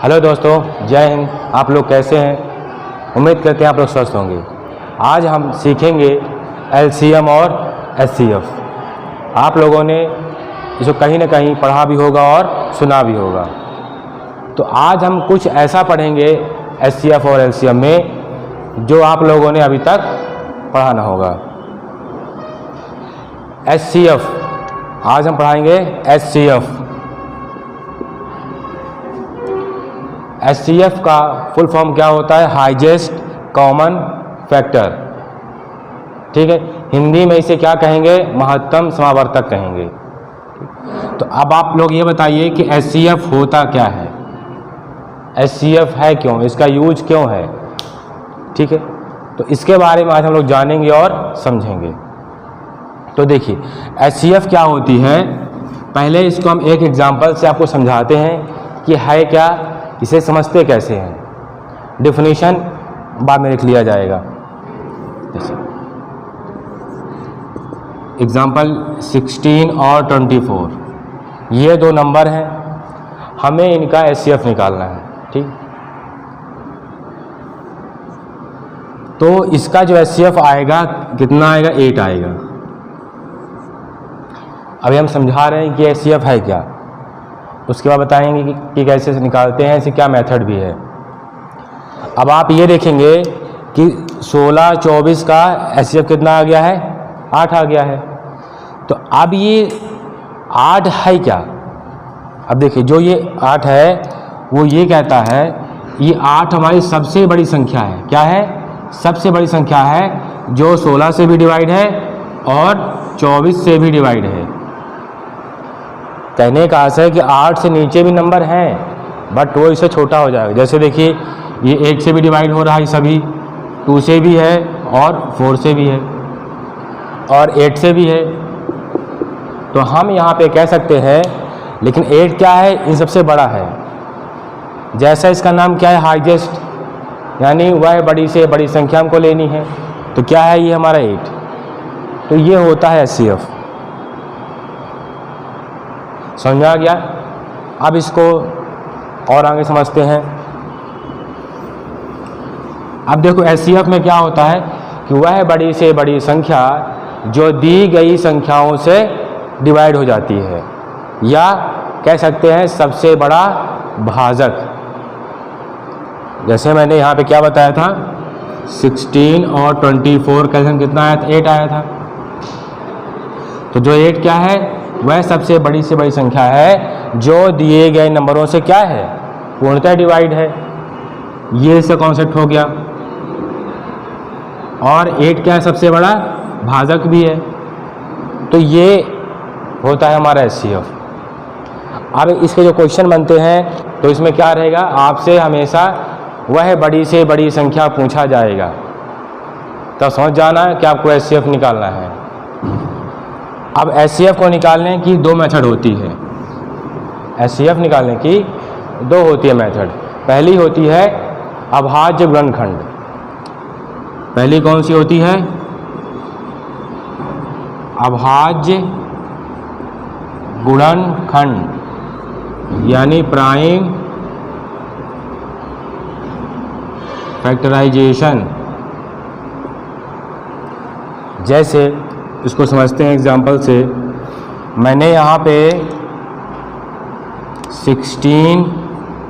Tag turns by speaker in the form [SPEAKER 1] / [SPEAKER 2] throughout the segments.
[SPEAKER 1] Hello दोस्तों, जय हिंद। आप लोग कैसे हैं? उम्मीद करते हैं आप लोग स्वस्थ होंगे। आज हम सीखेंगे एलसीएम और एचसीएफ। आप लोगों ने इसको कहीं ना कहीं पढ़ा भी होगा और सुना भी होगा। तो आज हम कुछ ऐसा पढ़ेंगे एचसीएफ और एलसीएम में जो आप लोगों ने अभी तक पढ़ा ना होगा। एचसीएफ आज हम पढ़ाएंगे एचसीएफ। एचसीएफ का फुल फॉर्म क्या होता है? Highest common factor. ठीक है, हिंदी में इसे क्या कहेंगे? महत्तम समावर्तक कहेंगे। तो अब आप लोग ये बताइए कि एचसीएफ होता क्या है, एचसीएफ है क्यों, इसका यूज क्यों है। ठीक है, तो इसके बारे में आज हम लोग जानेंगे और समझेंगे। तो देखिए एचसीएफ क्या होती है। पहले इसको हम एक एग्जांपल से आपको समझाते हैं कि है क्या, इसे समझते कैसे हैं। डेफिनेशन बाद में लिख लिया जाएगा। जैसे एग्जाम्पल 16 और 24, ये दो नंबर हैं, हमें इनका एचसीएफ निकालना है। ठीक, तो इसका जो एचसीएफ आएगा कितना आएगा? 8 आएगा। अभी हम समझा रहे हैं कि एचसीएफ है क्या, उसके बाद बताएंगे कि कैसे निकालते हैं, इसे क्या मेथड भी है। अब आप ये देखेंगे कि 16 24 का एचसीएफ कितना आ गया है? 8 आ गया है। तो अब ये 8 है क्या? अब देखिए जो ये 8 है वो ये कहता है ये 8 हमारी सबसे बड़ी संख्या है। क्या है? सबसे बड़ी संख्या है जो 16 से भी डिवाइड है और 24 से भी डिवाइड है। कहने का आशय है कि 8 से नीचे भी नंबर हैं बट वो इससे छोटा हो जाएगा। जैसे देखिए ये 8 से भी डिवाइड हो रहा है, सभी 2 से भी है और 4 से भी है और 8 से भी है। तो हम यहाँ पे कह सकते हैं, लेकिन 8 क्या है? इन सबसे बड़ा है। जैसा इसका नाम क्या है? हाईएस्ट, यानी वह बड़ी से बड़ी संख्या हमको लेनी है। तो क्या है ये हमारा 8। तो ये होता है एचसीएफ। समझ आ गया? अब इसको और आगे समझते हैं। अब देखो एचसीएफ में क्या होता है कि वह बड़ी से बड़ी संख्या जो दी गई संख्याओं से डिवाइड हो जाती है, या कह सकते हैं सबसे बड़ा भाजक। जैसे मैंने यहाँ पे क्या बताया था, 16 और 24 का कितना आया था? 8 आया था। तो जो 8 क्या है? वह सबसे बड़ी से बड़ी संख्या है जो दिए गए नंबरों से क्या है? पूर्णतः डिवाइड है। ये इसका कॉन्सेप्ट हो गया। और 8 क्या है? सबसे बड़ा भाजक भी है। तो ये होता है हमारा एचसीएफ। अब इसके जो क्वेश्चन बनते हैं तो इसमें क्या रहेगा? आपसे हमेशा वह बड़ी से बड़ी संख्या पूछा जाएगा, तो समझ जाना है कि आपको एचसीएफ निकालना है। अब एचसीएफ को निकालने की 2 मेथड होती है। एचसीएफ निकालने की 2 होती है मेथड। पहली होती है अभाज्य गुणनखंड। पहली कौन सी होती है? अभाज्य गुणनखंड, यानी प्राइम फैक्टराइजेशन। जैसे इसको समझते हैं एग्जाम्पल से। मैंने यहाँ पे 16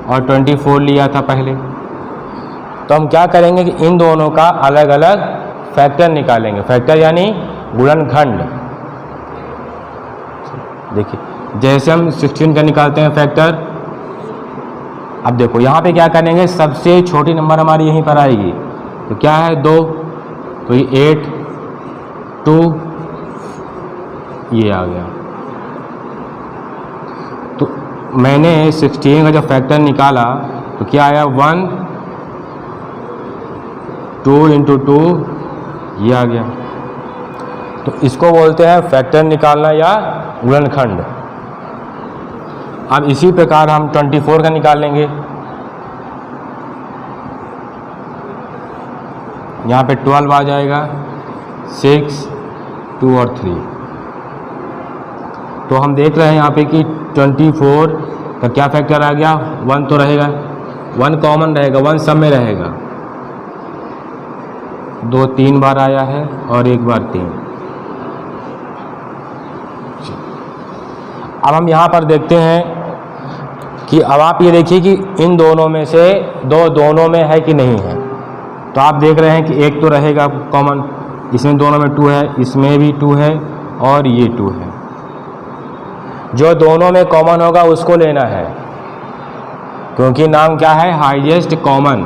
[SPEAKER 1] और 24 लिया था पहले, तो हम क्या करेंगे कि इन दोनों का अलग अलग फैक्टर निकालेंगे। फैक्टर यानी गुणनखंड। देखिए जैसे हम 16 का निकालते हैं फैक्टर। अब देखो यहाँ पे क्या करेंगे, सबसे छोटी नंबर हमारी यहीं पर आएगी। तो क्या है? 2। तो ये 8 2 ये आ गया। तो मैंने 16 का जब फैक्टर निकाला तो क्या आया? 1 2 × 2 ये आ गया। तो इसको बोलते हैं फैक्टर निकालना या गुणनखंड। अब इसी प्रकार हम 24 का निकाल लेंगे। यहाँ पे 12 आ जाएगा, 6 2 और 3। तो हम देख रहे हैं यहाँ पे कि 24 का क्या फैक्टर आ गया? 1 तो रहेगा। 1 कॉमन रहेगा, 1 सब में रहेगा। 2 3 बार आया है और 1 बार 3। अब हम यहाँ पर देखते हैं कि अब आप ये देखिए कि इन दोनों में से दोनों में है कि नहीं है। तो आप देख रहे हैं कि एक तो रहेगा कॉमन, इसमें दोनों में 2 है, इसमें भी 2 है और ये 2 है। जो दोनों में कॉमन होगा उसको लेना है, क्योंकि नाम क्या है, हाईएस्ट कॉमन।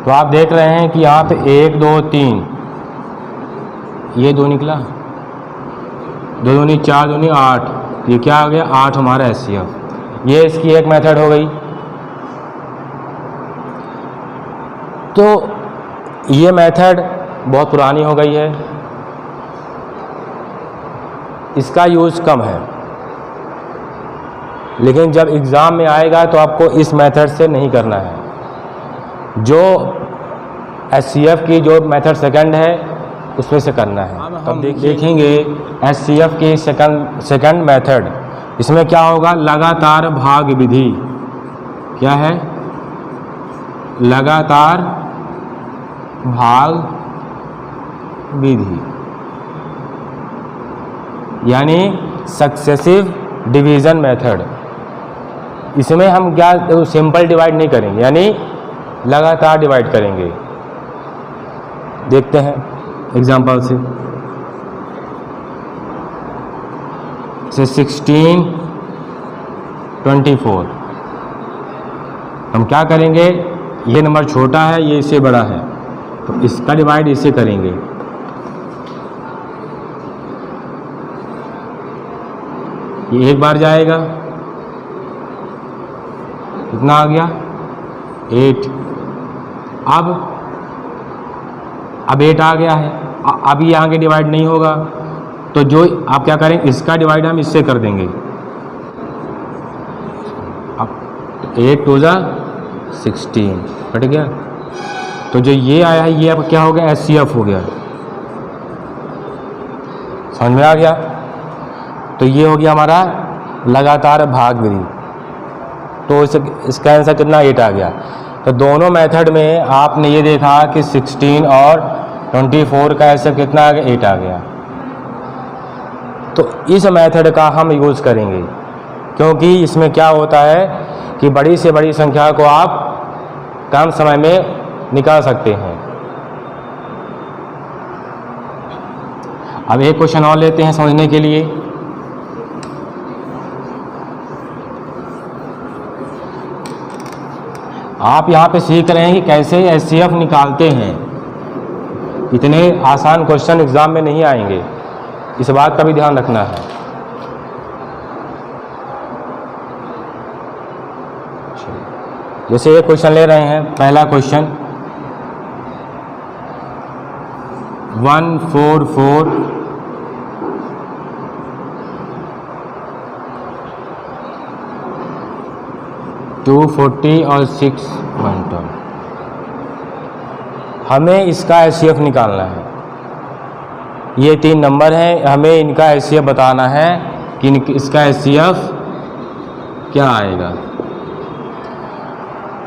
[SPEAKER 1] तो आप देख रहे हैं कि यहाँ पे 1 2 3, ये 2 निकला, 2 दूनी 4 दूनी 8, ये क्या आ गया 8 हमारा HCF। ये इसकी एक मेथड हो गई। तो ये मेथड बहुत पुरानी हो गई है, इसका यूज़ कम है, लेकिन जब एग्ज़ाम में आएगा तो आपको इस मेथड से नहीं करना है। जो HCF की जो मेथड सेकंड है उसमें से करना है। अब हम देखेंगे HCF की सेकंड मेथड। इसमें क्या होगा, लगातार भाग विधि। क्या है, लगातार भाग विधि, यानी सक्सेसिव डिवीज़न मेथड। इसमें हम क्या सिंपल डिवाइड नहीं करेंगे, यानी लगातार डिवाइड करेंगे। देखते हैं एग्जांपल से 16 24। हम क्या करेंगे, ये नंबर छोटा है, ये इससे बड़ा है, तो इसका डिवाइड इससे करेंगे। ये एक बार जाएगा, कितना आ गया 8। अब 8 आ गया है, अब ये आगे डिवाइड नहीं होगा, तो जो आप क्या करें, इसका डिवाइड हम इससे कर देंगे। अब 8 2 जा 16 कट गया, तो जो ये आया है ये अब क्या हो गया, HCF हो गया। समझ में आ गया। तो ये हो गया हमारा लगातार भाग विधि। तो इसका आंसर कितना 8 आ गया। तो दोनों मेथड में आपने ये देखा कि 16 और 24 का आंसर कितना आ गया, 8 आ गया। तो इस मेथड का हम यूज़ करेंगे, क्योंकि इसमें क्या होता है कि बड़ी से बड़ी संख्या को आप कम समय में निकाल सकते हैं। अब एक क्वेश्चन और लेते हैं समझने के लिए। आप यहाँ पे सीख रहे हैं कि कैसे HCF निकालते हैं। इतने आसान क्वेश्चन एग्ज़ाम में नहीं आएंगे, इस बात का भी ध्यान रखना है। जैसे एक क्वेश्चन ले रहे हैं, पहला क्वेश्चन 144 240 और 612। हमें इसका HCF निकालना है। ये 3 नंबर हैं, हमें इनका HCF बताना है कि इसका HCF क्या आएगा।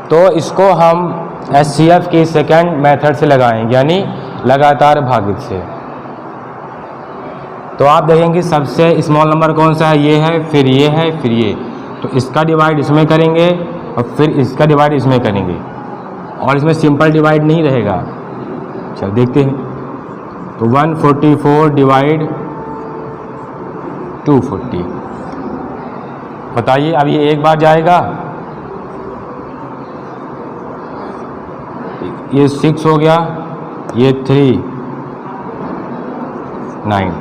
[SPEAKER 1] तो इसको हम HCF की सेकंड मेथड से लगाएंगे, यानी लगातार भागित से। तो आप देखेंगे सबसे स्मॉल नंबर कौन सा है, ये है, फिर ये है, फिर ये। तो इसका डिवाइड इसमें करेंगे और फिर इसका डिवाइड इसमें करेंगे, और इसमें सिंपल डिवाइड नहीं रहेगा। चल देखते हैं। तो 144 डिवाइड 240, बताइए। अब ये एक बार जाएगा, ये 6 हो गया, ये 3 9।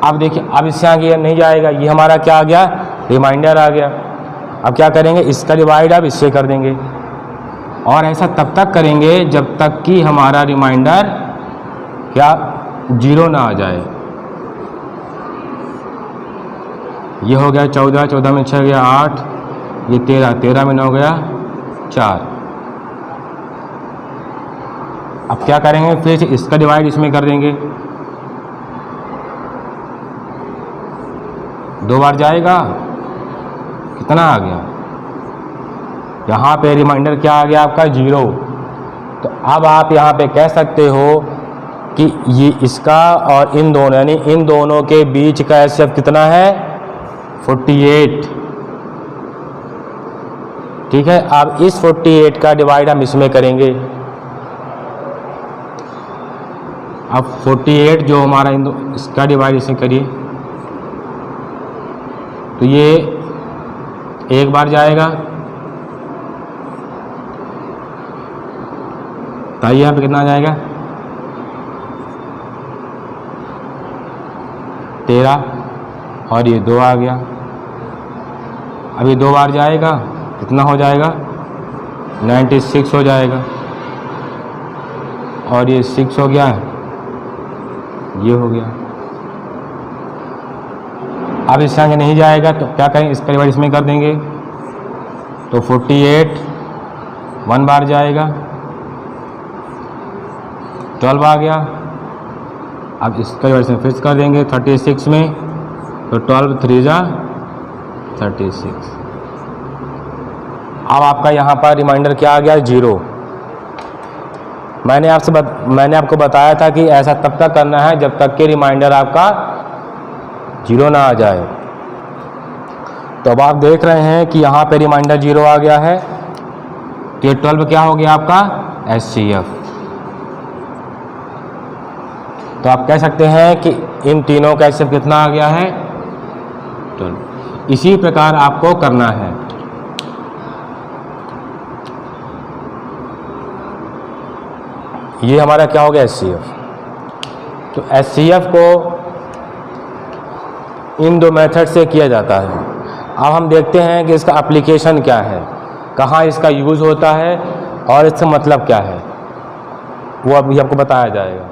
[SPEAKER 1] अब देखिए, अब इससे आगे नहीं जाएगा, ये हमारा क्या आ गया, रिमाइंडर आ गया। अब क्या करेंगे, इसका डिवाइड अब इससे कर देंगे, और ऐसा तब तक करेंगे जब तक कि हमारा रिमाइंडर क्या 0 ना आ जाए। ये हो गया 14, 14 में 6 गया 8, ये 13, 13 में 9 गया 4। अब क्या करेंगे, फिर इसका डिवाइड इसमें कर देंगे। 2 बार जाएगा, कितना आ गया, यहाँ पे रिमाइंडर क्या आ गया आपका 0। तो अब आप यहाँ पे कह सकते हो कि ये इसका और इन दोनों यानी इन दोनों के बीच का एचसीएफ कितना है 48। ठीक है, अब इस 48 का डिवाइड हम इसमें करेंगे। अब 48 जो हमारा इसका डिवाइड इसे करिए तो ये 1 बार जाएगा, तो यहाँ पे कितना जाएगा 13 और ये 2 आ गया। अब ये 2 बार जाएगा, कितना हो जाएगा 96 हो जाएगा, और ये 6 हो गया, ये हो गया। अब इस संग नहीं जाएगा तो क्या करेंगे, इसका डिवाइड इसमें कर देंगे। तो 48 1 बार जाएगा, 12 आ गया। अब इसका डिवाइड इसमें फिर कर देंगे 36 में, तो 12 3 जा 36। अब आपका यहाँ पर रिमाइंडर क्या आ गया 0। मैंने आपको बताया था कि ऐसा तब तक करना है जब तक कि रिमाइंडर आपका 0 ना आ जाए। तो अब आप देख रहे हैं कि यहाँ पे रिमाइंडर 0 आ गया है, तो ये 12 क्या हो गया आपका एचसीएफ। तो आप कह सकते हैं कि इन तीनों का एचसीएफ कितना आ गया है 12। इसी प्रकार आपको करना है। ये हमारा क्या हो गया एचसीएफ। तो एचसीएफ को इन 2 मेथड से किया जाता है। अब हम देखते हैं कि इसका एप्लीकेशन क्या है, कहाँ इसका यूज़ होता है और इसका मतलब क्या है, वो अभी आपको बताया जाएगा।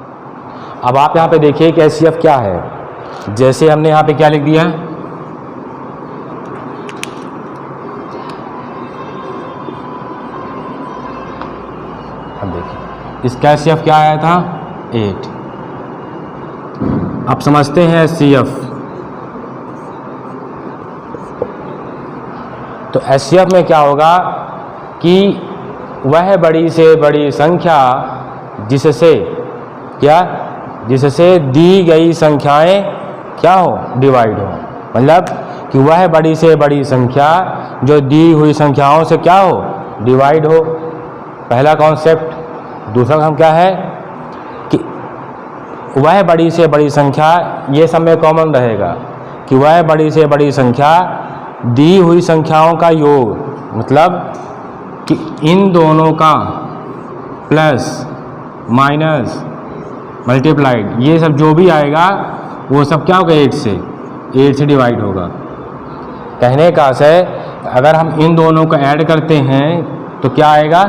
[SPEAKER 1] अब आप यहाँ पे देखिए कि एचसीएफ क्या है। जैसे हमने यहाँ पे क्या लिख दिया है, अब देखिए इसका एचसीएफ क्या आया था 8। अब समझते हैं एचसीएफ। तो एचसीएफ में क्या होगा कि वह बड़ी से बड़ी संख्या जिससे दी गई संख्याएं क्या हो डिवाइड हो, मतलब कि वह बड़ी से बड़ी संख्या जो दी हुई संख्याओं से क्या हो डिवाइड हो, पहला कॉन्सेप्ट। दूसरा हम क्या है कि वह बड़ी से बड़ी संख्या, ये सब में कॉमन रहेगा कि वह बड़ी से बड़ी संख्या दी हुई संख्याओं का योग, मतलब कि इन दोनों का प्लस माइनस मल्टीप्लाइड, ये सब जो भी आएगा वो सब क्या होगा 8 से डिवाइड होगा। कहने का से अगर हम इन दोनों को ऐड करते हैं तो क्या आएगा,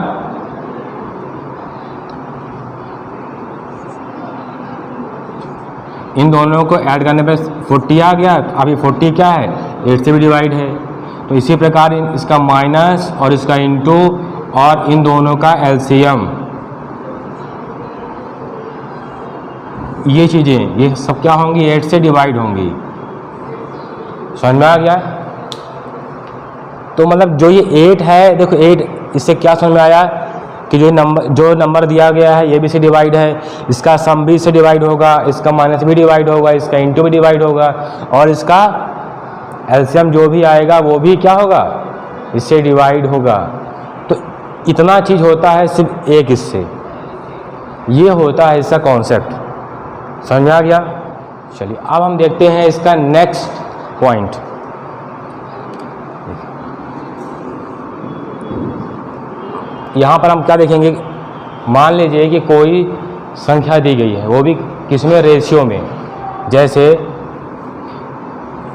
[SPEAKER 1] इन दोनों को ऐड करने पे 40 आ गया। अभी 40 क्या है 8 से भी डिवाइड है। तो इसी प्रकार इसका माइनस और इसका इंटू और इन दोनों का एलसीएम, ये चीज़ें ये सब क्या होंगी 8 से डिवाइड होंगी। समझ में आ गया। तो मतलब जो ये 8 है, देखो 8, इससे क्या समझ में आया कि जो नंबर दिया गया है ये भी से डिवाइड है, इसका सम भी से डिवाइड होगा, इसका माइनस भी डिवाइड होगा, इसका इंटू भी डिवाइड होगा, और इसका एलसीएम जो भी आएगा वो भी क्या होगा इससे डिवाइड होगा। तो इतना चीज़ होता है सिर्फ एक इससे, ये होता है इसका कॉन्सेप्ट। समझ में आ गया। चलिए अब हम देखते हैं इसका नेक्स्ट पॉइंट। यहाँ पर हम क्या देखेंगे, मान लीजिए कि कोई संख्या दी गई है, वो भी किसमें रेशियो में, जैसे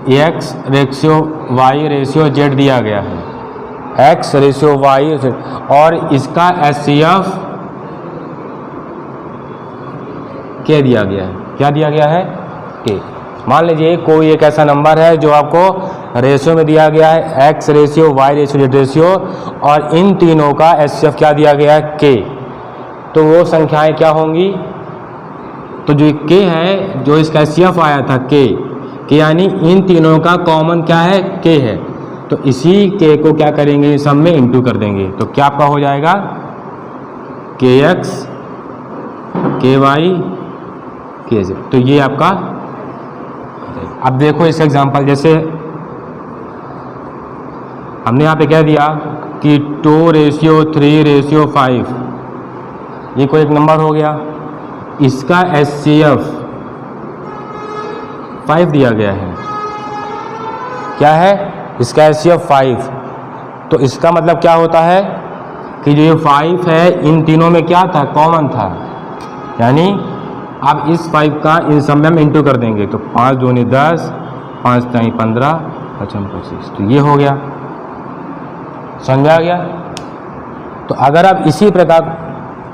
[SPEAKER 1] x ratio y ratio z दिया गया है, x रेशियो y z, और इसका एचसीएफ क्या दिया गया है, क्या दिया गया है k। मान लीजिए कोई एक ऐसा नंबर है जो आपको रेशियो में दिया गया है, x ratio y ratio z ratio, और इन तीनों का एचसीएफ क्या दिया गया है k। तो वो संख्याएं क्या होंगी, तो जो k है, जो इसका एचसीएफ आया था k, कि यानी इन तीनों का कॉमन क्या है, k है। तो इसी k को क्या करेंगे, सब में इंटू कर देंगे। तो क्या आपका हो जाएगा kx ky kz। तो ये आपका, अब देखो इसका एग्जांपल, जैसे हमने यहाँ पे क्या दिया कि 2:3:5, ये कोई एक नंबर हो गया, इसका HCF 5 दिया गया है। क्या है, इसका HCF 5। तो इसका मतलब क्या होता है कि जो ये 5 है इन तीनों में क्या था, कॉमन था। यानी अब इस 5 का इन सब में हम इंटू कर देंगे। तो 5 दूनी 10, 5 3 15, 5 25। तो ये हो गया, समझ में आ गया। तो अगर अब इसी प्रकार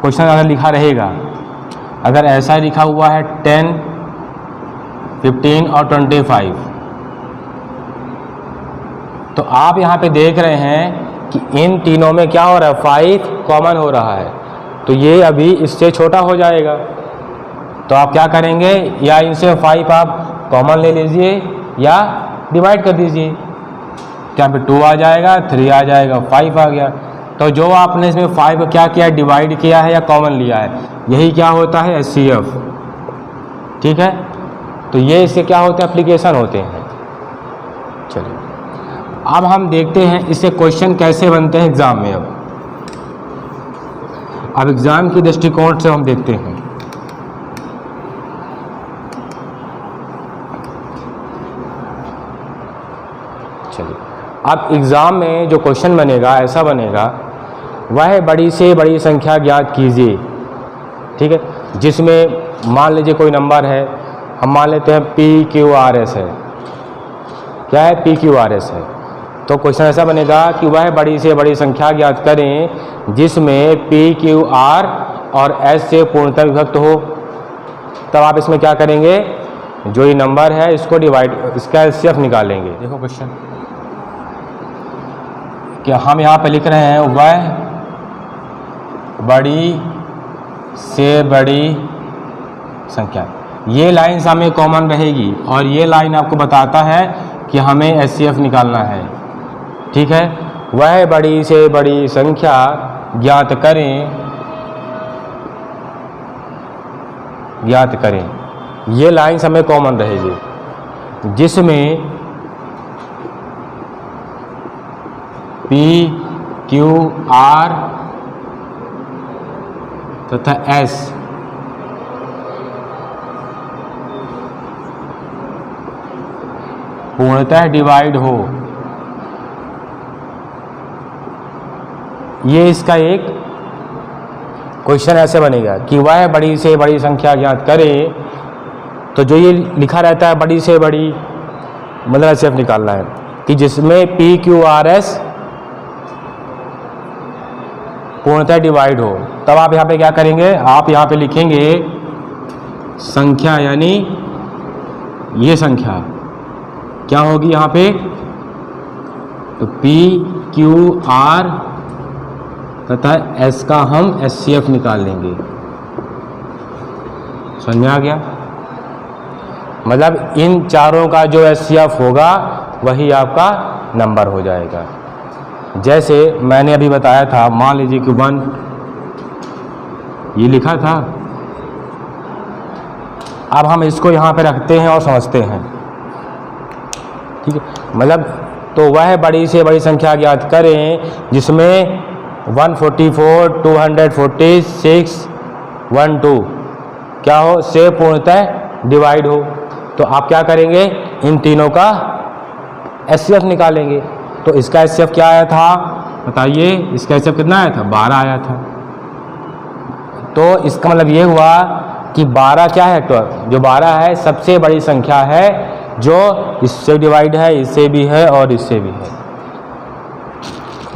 [SPEAKER 1] क्वेश्चन अगर लिखा रहेगा, अगर ऐसा लिखा हुआ है 10, 15 और 25, तो आप यहाँ पे देख रहे हैं कि इन तीनों में क्या हो रहा है, 5 कॉमन हो रहा है। तो ये अभी इससे छोटा हो जाएगा। तो आप क्या करेंगे, या इनसे 5 आप कॉमन ले लीजिए या डिवाइड कर दीजिए। क्या पे 2 आ जाएगा, 3 आ जाएगा, 5 आ गया। तो जो आपने इसमें 5 को क्या किया, डिवाइड किया है या कॉमन लिया है, यही क्या होता है, HCF। ठीक है, तो ये इसके क्या होते हैं, एप्लीकेशन होते हैं। चलिए अब हम देखते हैं इससे क्वेश्चन कैसे बनते हैं एग्जाम में। अब एग्जाम के दृष्टिकोण से हम देखते हैं। चलिए अब एग्जाम में जो क्वेश्चन बनेगा ऐसा बनेगा, वह बड़ी से बड़ी संख्या ज्ञात कीजिए। ठीक है, जिसमें मान लीजिए कोई नंबर है, हम मान लेते हैं PQRS है। क्या है, PQRS है। तो क्वेश्चन ऐसा बनेगा कि वह बड़ी से बड़ी संख्या ज्ञात करें जिसमें PQR और S से पूर्णतः विभक्त हो। तब आप इसमें क्या करेंगे, जो ये नंबर है इसको डिवाइड, इसका HCF निकालेंगे। देखो क्वेश्चन कि हम यहाँ पे लिख रहे हैं वह बड़ी से बड़ी संख्या। ये लाइन हमें कॉमन रहेगी और ये लाइन आपको बताता है कि हमें HCF निकालना है। ठीक है, वह बड़ी से बड़ी संख्या ज्ञात करें, ये लाइन हमें कॉमन रहेगी, जिसमें PQR तथा S पूर्णतः डिवाइड हो। ये इसका एक क्वेश्चन ऐसे बनेगा कि वह बड़ी से बड़ी संख्या ज्ञात करे। तो जो ये लिखा रहता है बड़ी से बड़ी, मतलब HCF निकालना है कि जिसमें PQRS पूर्णतः डिवाइड हो। तब आप यहाँ पे क्या करेंगे, आप यहाँ पे लिखेंगे संख्या, यानी ये संख्या क्या होगी यहाँ पे, तो PQR तथा S का हम HCF निकाल लेंगे। समझ में आ गया, मतलब इन चारों का जो HCF होगा वही आपका नंबर हो जाएगा। जैसे मैंने अभी बताया था, मान लीजिए कि 1 ये लिखा था। अब हम इसको यहाँ पे रखते हैं और समझते हैं। ठीक है, मतलब तो वह बड़ी से बड़ी संख्या ज्ञात करें जिसमें 144, 246, 12 क्या हो, से पूर्णतः डिवाइड हो। तो आप क्या करेंगे, इन तीनों का HCF निकालेंगे। तो इसका HCF क्या आया था, बताइए, इसका HCF कितना आया था, 12 आया था। तो इसका मतलब ये हुआ कि 12 क्या है, जो 12 है सबसे बड़ी संख्या है, जो इससे डिवाइड है, इससे भी है और इससे भी है।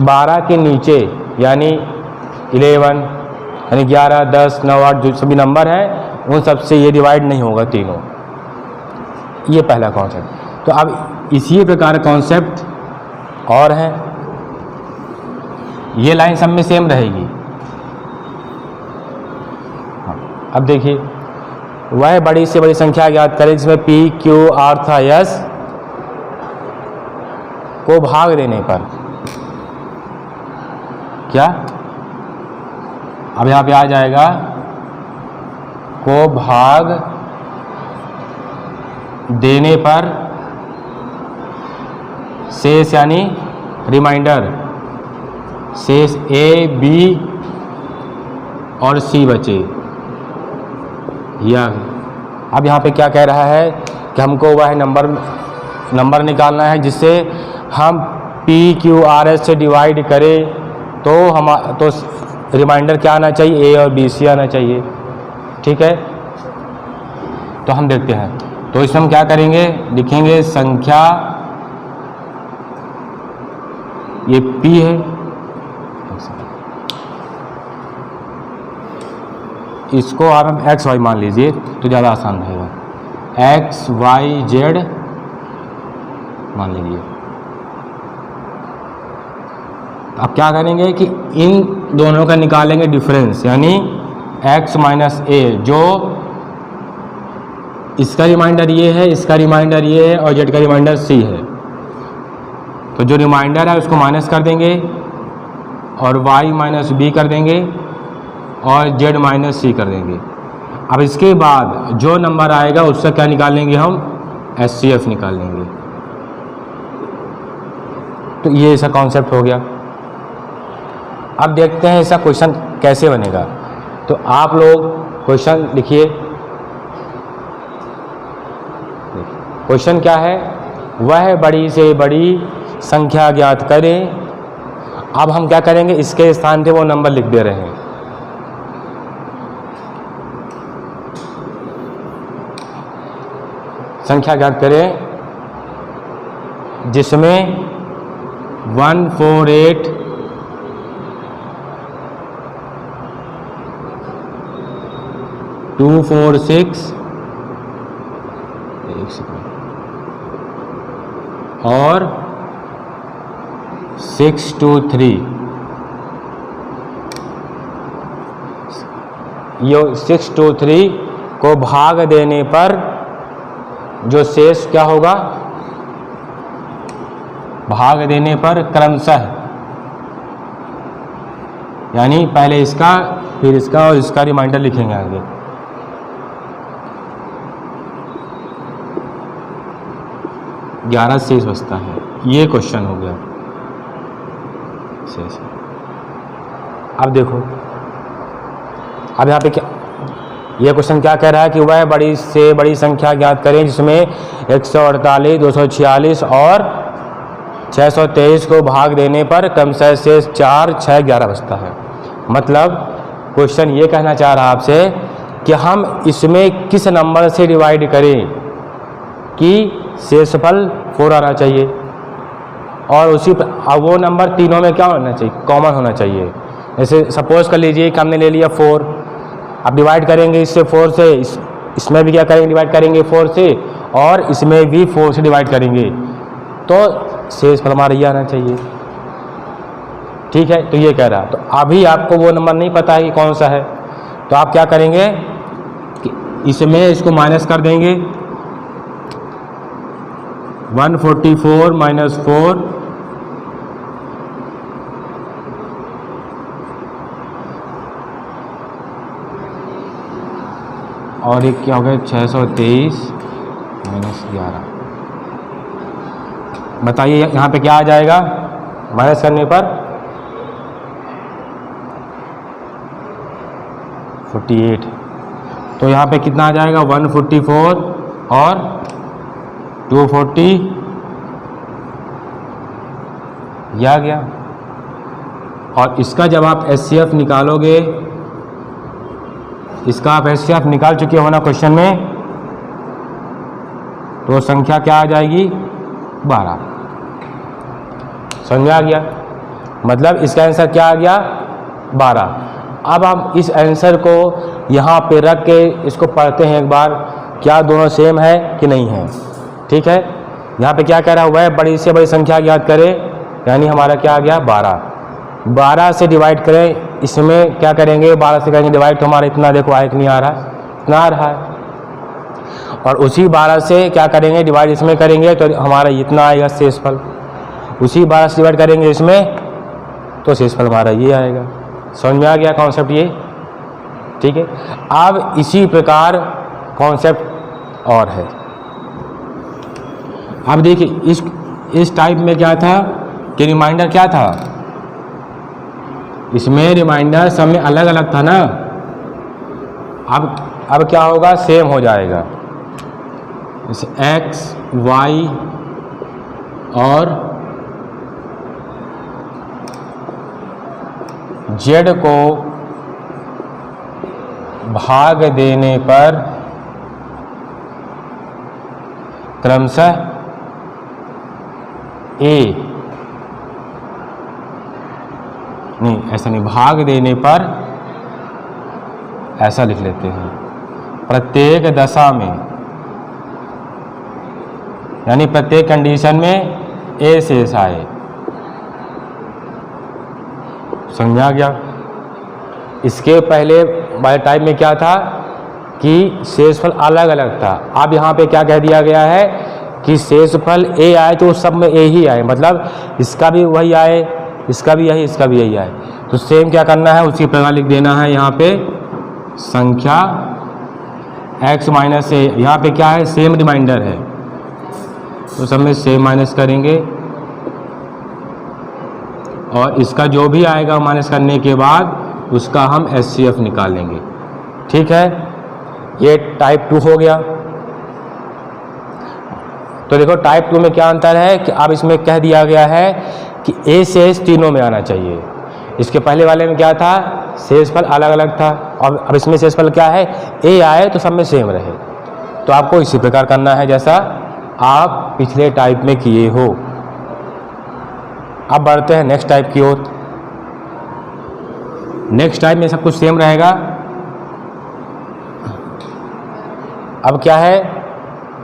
[SPEAKER 1] 12 के नीचे यानी 11, यानी 11, 10, 9, 8 जो सभी नंबर हैं उन सबसे ये डिवाइड नहीं होगा तीनों। ये पहला कॉन्सेप्ट। तो अब इसी प्रकार कॉन्सेप्ट और है, ये लाइन सब में सेम रहेगी। अब देखिए वह बड़ी से बड़ी संख्या ज्ञात करें जिसमें P, Q, R तथा S को भाग देने पर क्या, अब यहाँ पे आ जाएगा को भाग देने पर शेष यानी रिमाइंडर शेष A, B और C बचे। या अब यहाँ पे क्या कह रहा है कि हमको वह नंबर निकालना है जिससे हम P, Q, R, S से डिवाइड करें तो रिमाइंडर क्या आना चाहिए, A और B, C आना चाहिए। ठीक है, तो हम देखते हैं। तो इसमें हम क्या करेंगे, लिखेंगे संख्या, ये P है, इसको आप हम एक्स वाई मान लीजिए तो ज़्यादा आसान रहेगा। एक्स वाई जेड मान लीजिए। अब क्या करेंगे कि इन दोनों का निकालेंगे डिफरेंस, यानी x माइनस ए, जो इसका रिमाइंडर ये है, इसका रिमाइंडर ये है और z का रिमाइंडर c है। तो जो रिमाइंडर है उसको माइनस कर देंगे और y माइनस बी कर देंगे और z माइनस सी कर देंगे। अब इसके बाद जो नंबर आएगा उससे क्या निकालेंगे, हम HCF निकाल लेंगे। तो ये ऐसा कॉन्सेप्ट हो गया। अब देखते हैं ऐसा क्वेश्चन कैसे बनेगा। तो आप लोग क्वेश्चन लिखिए। क्वेश्चन क्या है, वह बड़ी से बड़ी संख्या ज्ञात करें। अब हम क्या करेंगे, इसके स्थान पे वो नंबर लिख दे रहे हैं। संख्या ज्ञात करें जिसमें 148 246 और 623, ये 623 को भाग देने पर जो शेष क्या होगा, भाग देने पर क्रमशः, यानी पहले इसका फिर इसका और इसका रिमाइंडर लिखेंगे आगे। ग्यारह शेष बचता है, ये क्वेश्चन हो गया शेष। अब देखो, अब यहाँ पे क्या, यह क्वेश्चन क्या कह रहा है कि वह बड़ी से बड़ी संख्या ज्ञात करें जिसमें 148, 246 और 623 को भाग देने पर क्रमशः शेष 4, 6, 11 बचता है। मतलब क्वेश्चन ये कहना चाह रहा है आपसे कि हम इसमें किस नंबर से डिवाइड करें कि शेषफल 4 आना चाहिए, और उसी पर वो नंबर तीनों में क्या होना चाहिए, कॉमन होना चाहिए। जैसे सपोज कर लीजिए कि हमने ले लिया 4, अब डिवाइड करेंगे इससे 4 से, इसमें भी क्या करेंगे, डिवाइड करेंगे 4 से, और इसमें भी 4 से डिवाइड करेंगे, तो शेषफल हमारा ये आना चाहिए। ठीक है, तो ये कह रहा है। तो अभी आपको वो नंबर नहीं पता है कि कौन सा है, तो आप क्या करेंगे कि इसमें इसको माइनस कर देंगे। 144 माइनस 4 और एक क्या हो गया, 623 माइनस 11। बताइए यहाँ पे क्या आ जाएगा, माइनस करने पर 48। तो यहाँ पे कितना आ जाएगा, 144 और 240, यह आ गया। और इसका जब आप HCF निकालोगे, इसका आप HCF निकाल चुके हो ना क्वेश्चन में, तो संख्या क्या आ जाएगी, 12। समझ में आ गया, मतलब इसका आंसर क्या आ गया, 12। अब हम इस आंसर को यहाँ पे रख के इसको पढ़ते हैं एक बार, क्या दोनों सेम है कि नहीं है। ठीक है, यहाँ पे क्या कह रहा है, वह बड़ी से बड़ी संख्या ज्ञात करें, यानी हमारा क्या आ गया, 12। 12 से डिवाइड करें, इसमें क्या करेंगे, 12 से करेंगे डिवाइड, तो हमारा इतना देखो आयक नहीं आ रहा है, इतना आ रहा है। और उसी 12 से क्या करेंगे, डिवाइड इसमें करेंगे तो हमारा इतना आएगा शेषफल। उसी 12 से डिवाइड करेंगे इसमें तो शेषफल हमारा ये आएगा। समझ में आ गया कॉन्सेप्ट ये? ठीक है। अब इसी प्रकार कॉन्सेप्ट और है। अब देखिए इस टाइप में क्या था कि रिमाइंडर क्या था, इसमें रिमाइंडर सब में अलग अलग था ना। अब क्या होगा, सेम हो जाएगा। जैसे x, y और z को भाग देने पर क्रमशः a, नहीं ऐसा नहीं, भाग देने पर ऐसा लिख लेते हैं, प्रत्येक दशा में, यानी प्रत्येक कंडीशन में a शेष आए। समझा गया? इसके पहले वाले टाइप में क्या था कि शेषफल अलग अलग था। अब यहाँ पे क्या कह दिया गया है कि शेषफल a आए तो सब में a ही आए, मतलब इसका भी वही आए, इसका भी यही, इसका भी यही आए। तो सेम क्या करना है, उसी प्रकार लिख देना है यहाँ पे संख्या x माइनस a। यहाँ पे क्या है, सेम रिमाइंडर है तो सब में सेम माइनस करेंगे और इसका जो भी आएगा माइनस करने के बाद उसका हम HCF निकालेंगे। ठीक है, ये टाइप 2 हो गया। तो देखो टाइप 2 में क्या अंतर है कि अब इसमें कह दिया गया है कि a शेष तीनों में आना चाहिए। इसके पहले वाले में क्या था, शेषफल अलग अलग था, और अब इसमें शेषफल क्या है, a आए तो सब में सेम रहे। तो आपको इसी प्रकार करना है जैसा आप पिछले टाइप में किए हो। अब बढ़ते हैं नेक्स्ट टाइप की ओर। नेक्स्ट टाइप में सब कुछ सेम रहेगा। अब क्या है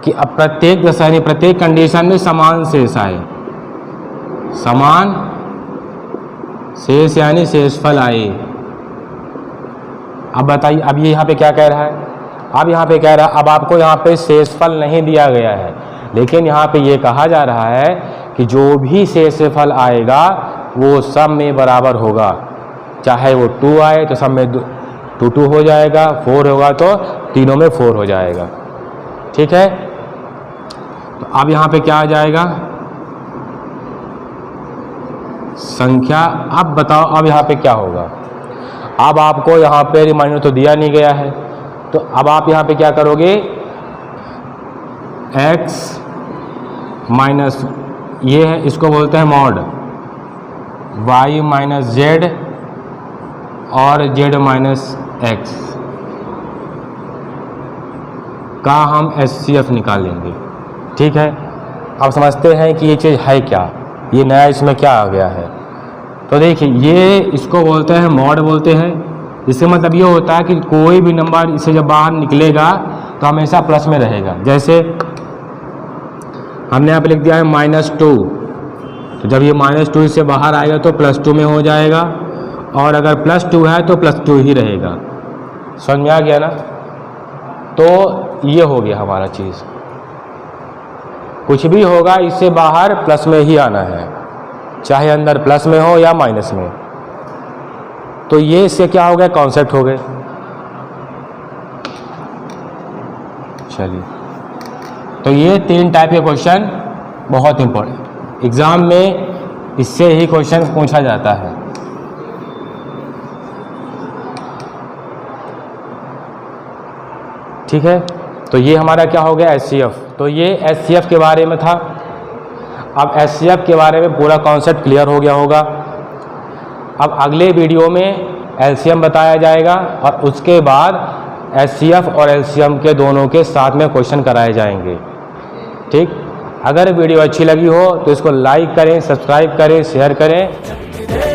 [SPEAKER 1] कि अब प्रत्येक दशा यानी प्रत्येक कंडीशन में समान शेष आए, समान शेष यानी शेषफल आए। अब बताइए, अब ये यहाँ पे क्या कह रहा है, अब यहाँ पे कह रहा है, अब आपको यहाँ पे शेषफल नहीं दिया गया है, लेकिन यहाँ पे ये कहा जा रहा है कि जो भी शेषफल आएगा वो सब में बराबर होगा। चाहे वो 2 आए तो सब में 2 हो जाएगा, 4 होगा तो तीनों में 4 हो जाएगा। ठीक है, तो अब यहाँ पे क्या आ जाएगा, संख्या। अब बताओ अब यहाँ पे क्या होगा। अब आपको यहाँ पे रिमाइंडर तो दिया नहीं गया है, तो अब आप यहाँ पे क्या करोगे, x माइनस ये है, इसको बोलते हैं मॉड, y माइनस z और z माइनस x का हम HCF निकालेंगे। ठीक है, अब समझते हैं कि ये चीज़ है क्या, ये नया इसमें क्या आ गया है। तो देखिए ये इसको बोलते हैं मॉड बोलते हैं। इसका मतलब ये होता है कि कोई भी नंबर इससे जब बाहर निकलेगा तो हमेशा प्लस में रहेगा। जैसे हमने यहाँ पे लिख दिया है -2, तो जब ये -2 इससे बाहर आएगा तो +2 में हो जाएगा, और अगर +2 है तो +2 ही रहेगा। समझ में आ गया ना? तो ये हो गया हमारा चीज़, कुछ भी होगा इससे बाहर प्लस में ही आना है, चाहे अंदर प्लस में हो या माइनस में। तो ये इससे क्या हो गया, कॉन्सेप्ट हो गए। चलिए, तो ये 3 टाइप के क्वेश्चन बहुत इंपॉर्टेंट, एग्जाम में इससे ही क्वेश्चन पूछा जाता है। ठीक है, तो ये हमारा क्या हो गया, HCF। तो ये HCF के बारे में था। अब HCF के बारे में पूरा कॉन्सेप्ट क्लियर हो गया होगा। अब अगले वीडियो में LCM बताया जाएगा और उसके बाद HCF और LCM के दोनों के साथ में क्वेश्चन कराए जाएंगे। ठीक, अगर वीडियो अच्छी लगी हो तो इसको लाइक करें, सब्सक्राइब करें, शेयर करें।